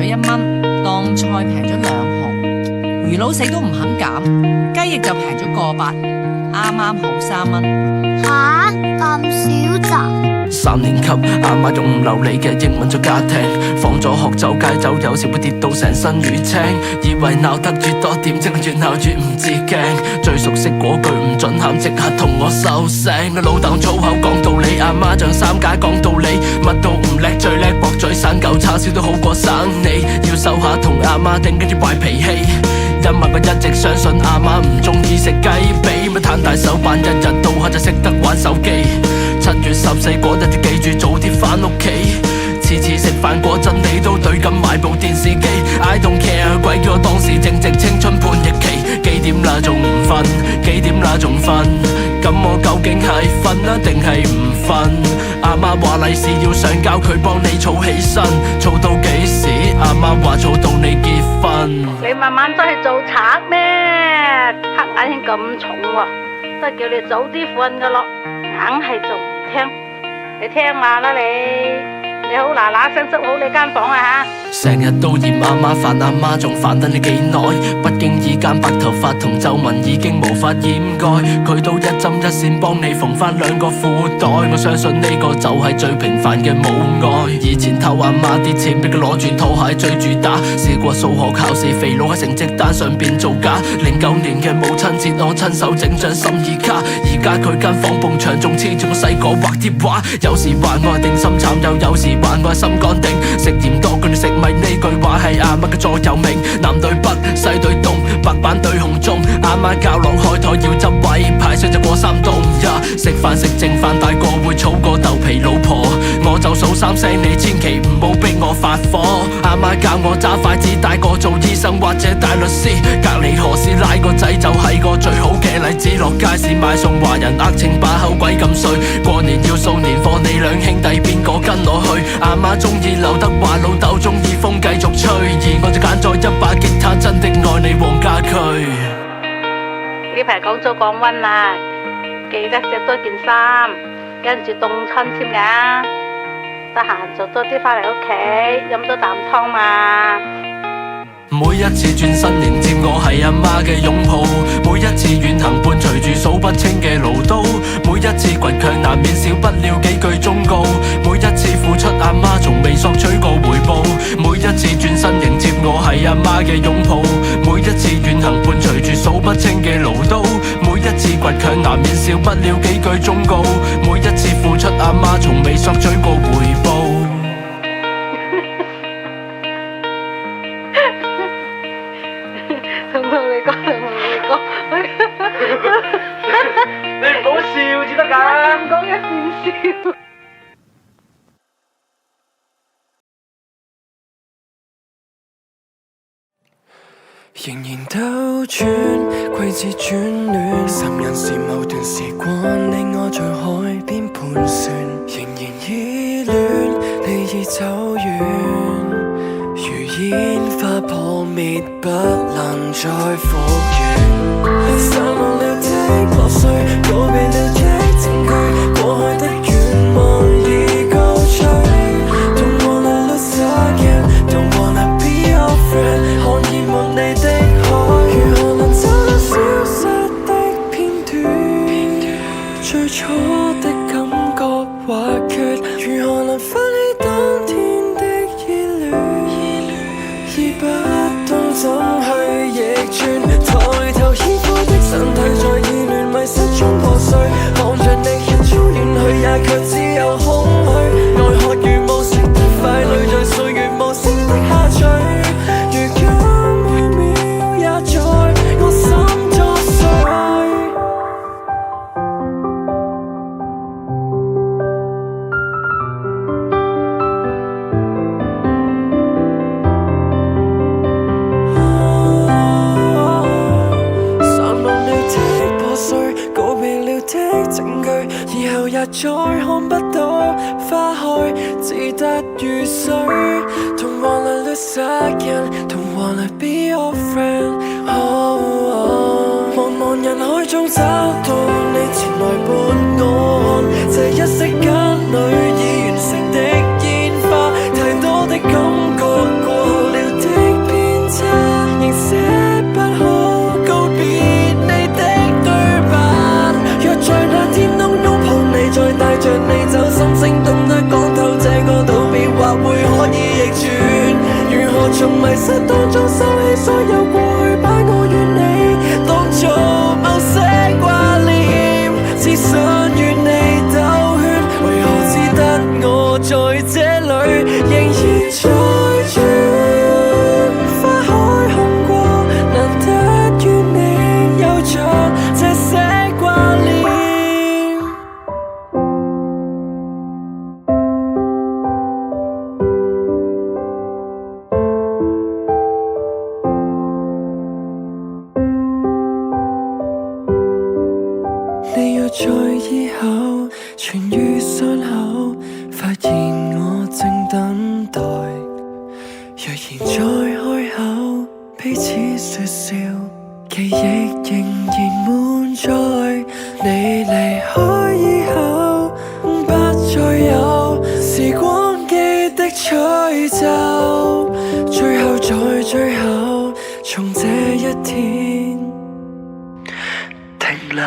咗1蚊，當菜平咗2毫，魚佬死都唔肯減，雞翼就平咗個8，啱啱好3蚊。吓，咁少咋？3年級阿媽用唔流利嘅英文做家庭，放咗學走街走，有時會跌到成身淤青，以為鬧得越多點知越鬧越唔知驚，最熟悉嗰句唔准喊即刻同我收聲，老豆粗口講道理，阿媽像三解講道理，乜都唔叻最叻駁嘴，生嚿叉燒都好過生你，要收下同阿媽頂嗰啲壞脾氣，因為我一直相信阿媽唔中意食雞髀，咪攤大手板，一日到黑就識得玩手機。7月14嗰日就記住早啲返屋企，次次食飯嗰陣你都對緊買部電視機。I don't care， 鬼叫我當時正值青春叛逆期，幾點啦仲唔瞓？幾點啦仲瞓？咁我究竟係瞓啊定係唔瞓？阿媽話利是要上交佢幫你儲起身，儲到幾時？阿媽話儲到你結婚。你慢慢都係做賊咩？黑眼圈咁重喎，都係叫你早啲瞓噶咯，硬係仲唔聽？你聽話啦你好嗱嗱聲執好你間房啊吓！成日都嫌阿媽煩，阿媽仲煩得你幾耐？不經意間白頭髮同皺紋已經無法掩蓋，佢都一針一線幫你縫翻2個褲袋。我相信呢個就係最平凡嘅母愛。以前偷阿媽啲錢，俾佢攞住拖鞋追住打。試過數學考試肥佬喺成績單上邊造假。09年嘅母親節，我親手整張心意卡。而家佢間房埲牆仲黐住我細個畫啲畫。有時話我係定心慘，有時話我係心肝頂。食鹽多佢哋食米，呢句話係阿媽嘅座右銘。南對北，西對東，白板對紅中。阿媽教落開台要執位，排水就過3棟。食飯食剩飯，大個會儲個豆皮老婆。我就數3聲，你千祈唔好逼我發火。阿媽教我揸筷子，大個做醫生或者大律師。隔離何師奶個仔就係個最好嘅例子。落街市買餸，華人呃情把口鬼咁衰。過年要掃年貨，你兩兄弟邊個跟我去？阿媽中意劉德華，老豆中意風繼續吹，而我就揀咗一把吉他，真的愛你黃家駒。呢排講早降溫啦，記得着多件衫，跟住凍親添㗎。得閒就多啲返嚟屋企飲多啖湯嘛。每一次轉新迎接我係阿媽嘅擁抱，每一次遠行伴隨住數不清嘅嘮叨，每一次倔強難免少不了幾句忠告，每一次付出阿媽從未索取過回報，每一次轉身迎接我係阿媽嘅擁抱，每一次遠行伴隨住數不清嘅嘮叨，每一次倔強難免少不了幾句忠告，每一次付出阿媽從未索取過回報。你唔好笑至得㗎，唔講一邊笑。仍然兜轉，季節轉暖，三人是某段時光，你我在海邊盤旋，仍然依戀，你已走遠，如煙花破滅，不能再復原。散落了的破碎，告別了的證據，過去的願望已告吹。Don't wanna lose again, don't wanna be your friend。看厭沒你的海，如何能找到消失的片段？最初的感覺或缺，如何能翻起當天的依戀？已不懂怎去逆轉，抬頭煙灰的身體在意亂迷失中破碎，看着你一早遠去，也卻只有空虛。愛渴如無聲的傀儡，在歲月無聲的下墜，如今每秒也在我心作祟。告別了的證據，以後也再看不到花開，只得雨水。Don't wanna lose again, don't wanna be your friend。茫茫人海中找到你前來伴我，這一息間裏已完成的煙花，太多的感覺過後了我從迷失當中收起所有過去，把我與你當作某些掛念，只想與你兜圈，為何只得我在這裡仍然在轉？花海看過，難得與你有着這些掛念。你若在以後痊癒傷口，發現我正等待。若然再開口，彼此說笑，記憶仍然滿載。你離開以後，不再有時光機的吹奏，最後在最後，從這一天停留。